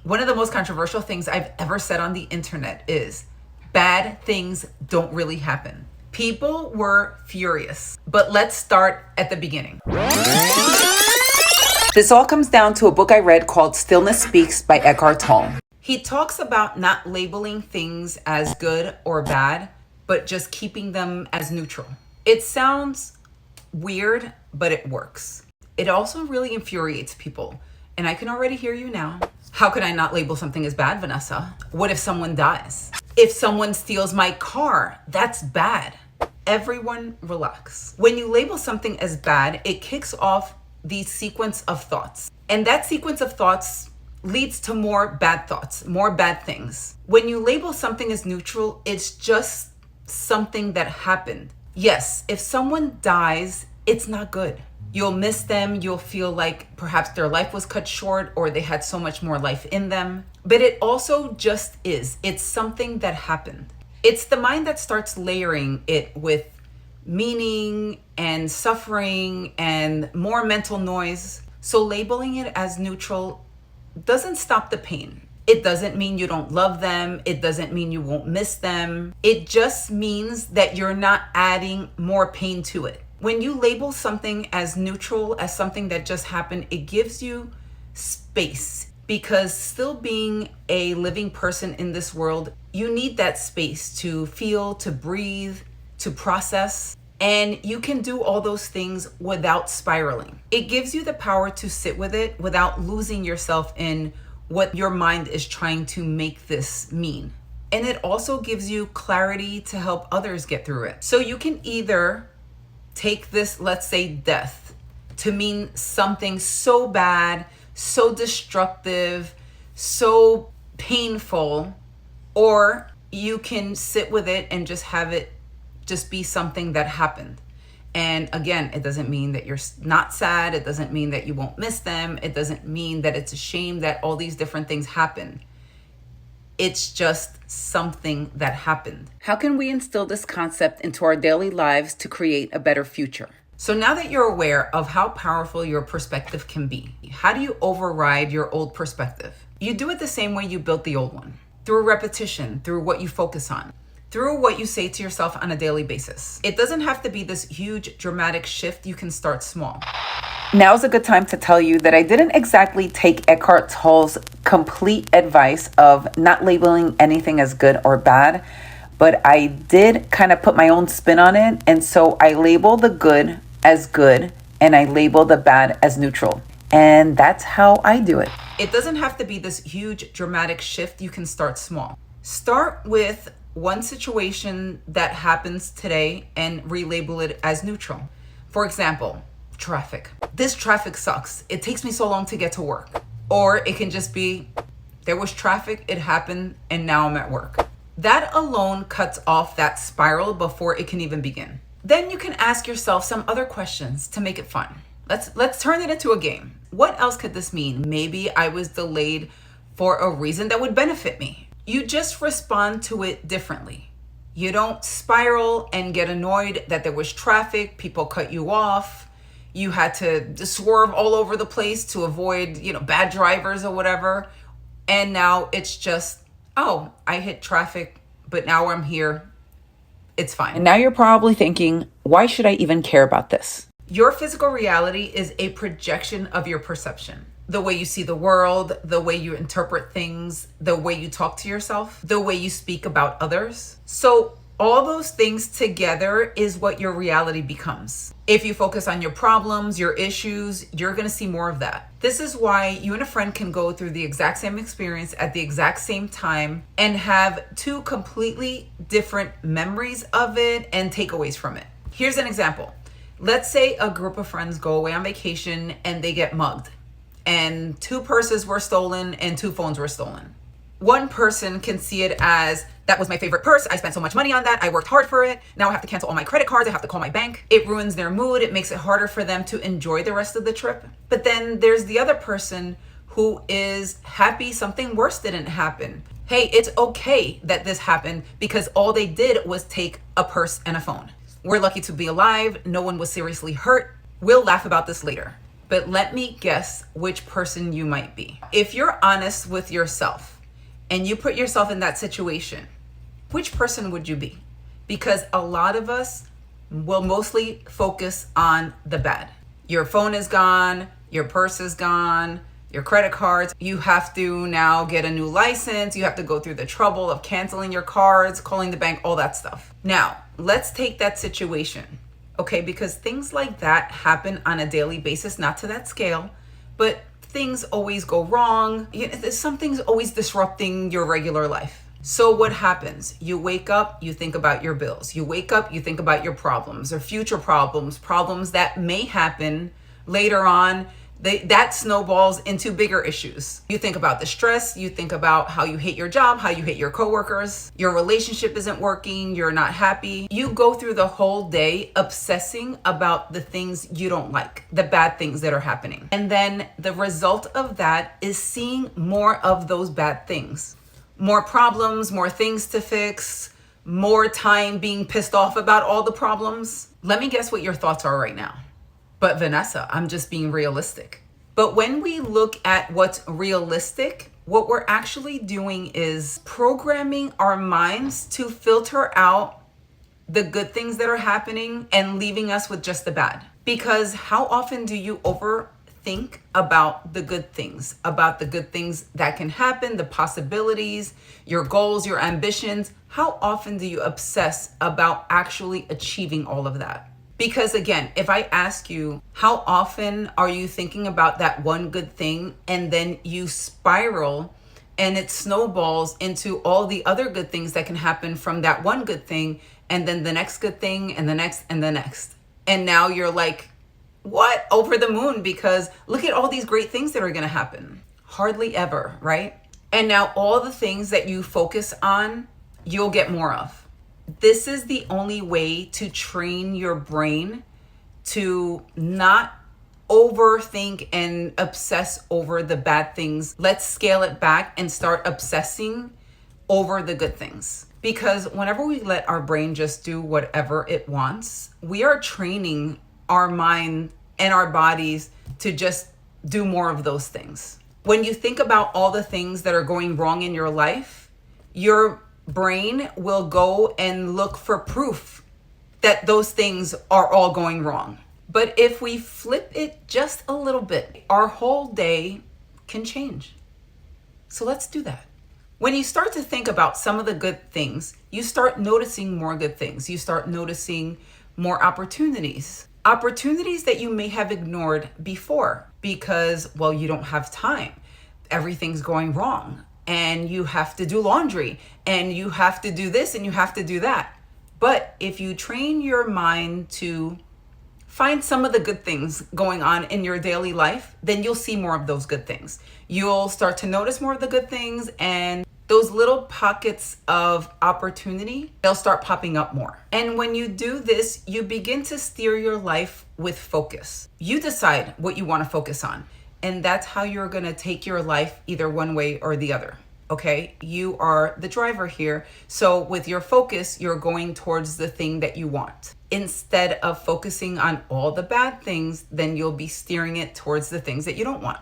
One of the most controversial things I've ever said on the internet is bad things don't really happen. People were furious, but let's start at the beginning. This all comes down to a book I read called Stillness Speaks by Eckhart Tolle. He talks about not labeling things as good or bad, but just keeping them as neutral. It sounds weird, but it works. It also really infuriates people. And I can already hear you now. How could I not label something as bad, Vanessa? What if someone dies? If someone steals my car, that's bad. Everyone relax. When you label something as bad, it kicks off the sequence of thoughts. And that sequence of thoughts leads to more bad thoughts, more bad things. When you label something as neutral, it's just something that happened. Yes, if someone dies, it's not good. You'll miss them. You'll feel like perhaps their life was cut short or they had so much more life in them. But it also just is. It's something that happened. It's the mind that starts layering it with meaning and suffering and more mental noise. So labeling it as neutral doesn't stop the pain. It doesn't mean you don't love them. It doesn't mean you won't miss them. It just means that you're not adding more pain to it. When you label something as neutral, as something that just happened, it gives you space, because still being a living person in this world, you need that space to feel, to breathe, to process. And you can do all those things without spiraling. It gives you the power to sit with it without losing yourself in what your mind is trying to make this mean. And it also gives you clarity to help others get through it. So you can either take this, let's say death, to mean something so bad, so destructive, so painful, or you can sit with it and just have it just be something that happened. And again, it doesn't mean that you're not sad. It doesn't mean that you won't miss them. It doesn't mean that it's a shame that all these different things happen. It's just something that happened. How can we instill this concept into our daily lives to create a better future? So now that you're aware of how powerful your perspective can be, how do you override your old perspective? You do it the same way you built the old one, through repetition, through what you focus on, through what you say to yourself on a daily basis. It doesn't have to be this huge dramatic shift. You can start small. Now's a good time to tell you that I didn't exactly take Eckhart Tolle's complete advice of not labeling anything as good or bad, but I did kind of put my own spin on it. And so I label the good as good and I label the bad as neutral. And that's how I do it. It doesn't have to be this huge dramatic shift. You can start small. Start with one situation that happens today and relabel it as neutral. For example, traffic. This traffic sucks. It takes me so long to get to work. Or it can just be, there was traffic, it happened, and now I'm at work. That alone cuts off that spiral before it can even begin. Then you can ask yourself some other questions to make it fun. Let's turn it into a game. What else could this mean? Maybe I was delayed for a reason that would benefit me. You just respond to it differently. You don't spiral and get annoyed that there was traffic, people cut you off, you had to swerve all over the place to avoid, bad drivers or whatever. And now it's just, oh, I hit traffic, but now I'm here. It's fine. And now you're probably thinking, why should I even care about this? Your physical reality is a projection of your perception. The way you see the world, the way you interpret things, the way you talk to yourself, the way you speak about others. So all those things together is what your reality becomes. If you focus on your problems, your issues, you're going to see more of that. This is why you and a friend can go through the exact same experience at the exact same time and have two completely different memories of it and takeaways from it. Here's an example. Let's say a group of friends go away on vacation and they get mugged, and 2 purses were stolen and 2 phones were stolen. One person can see it as, that was my favorite purse. I spent so much money on that. I worked hard for it. Now I have to cancel all my credit cards. I have to call my bank. It ruins their mood. It makes it harder for them to enjoy the rest of the trip. But then there's the other person who is happy something worse didn't happen. Hey, it's okay that this happened because all they did was take a purse and a phone. We're lucky to be alive. No one was seriously hurt. We'll laugh about this later. but let me guess which person you might be. If you're honest with yourself and you put yourself in that situation, which person would you be? Because a lot of us will mostly focus on the bad. Your phone is gone, your purse is gone, your credit cards. You have to now get a new license. You have to go through the trouble of canceling your cards, calling the bank, all that stuff. Now, let's take that situation, okay? Because things like that happen on a daily basis, not to that scale, but things always go wrong. Something's always disrupting your regular life. So what happens? You wake up, you think about your bills. You wake up, you think about your problems or future problems, problems that may happen later on. That snowballs into bigger issues. You think about the stress, you think about how you hate your job, how you hate your coworkers, your relationship isn't working, you're not happy. You go through the whole day obsessing about the things you don't like, the bad things that are happening. And then the result of that is seeing more of those bad things. More problems, more things to fix, more time being pissed off about all the problems. Let me guess what your thoughts are right now. But Vanessa, I'm just being realistic. But when we look at what's realistic, what we're actually doing is programming our minds to filter out the good things that are happening and leaving us with just the bad. Because how often do you overthink about the good things that can happen, the possibilities, your goals, your ambitions? How often do you obsess about actually achieving all of that? Because again, if I ask you, how often are you thinking about that one good thing and then you spiral and it snowballs into all the other good things that can happen from that one good thing, and then the next good thing and the next and the next. And now you're like, what? Over the moon, because look at all these great things that are going to happen. Hardly ever, right? And now all the things that you focus on, you'll get more of. This is the only way to train your brain to not overthink and obsess over the bad things. Let's scale it back and start obsessing over the good things. Because whenever we let our brain just do whatever it wants, we are training our mind and our bodies to just do more of those things. When you think about all the things that are going wrong in your life, your brain will go and look for proof that those things are all going wrong. But if we flip it just a little bit, our whole day can change. So let's do that. When you start to think about some of the good things, you start noticing more good things. You start noticing more opportunities that you may have ignored before because, well, you don't have time. Everything's going wrong. And you have to do laundry, and you have to do this, and you have to do that. But if you train your mind to find some of the good things going on in your daily life, then you'll see more of those good things. You'll start to notice more of the good things, and those little pockets of opportunity, they'll start popping up more. And when you do this, you begin to steer your life with focus. You decide what you want to focus on. And that's how you're going to take your life either one way or the other. Okay? You are the driver here. So with your focus, you're going towards the thing that you want. Instead of focusing on all the bad things, then you'll be steering it towards the things that you don't want.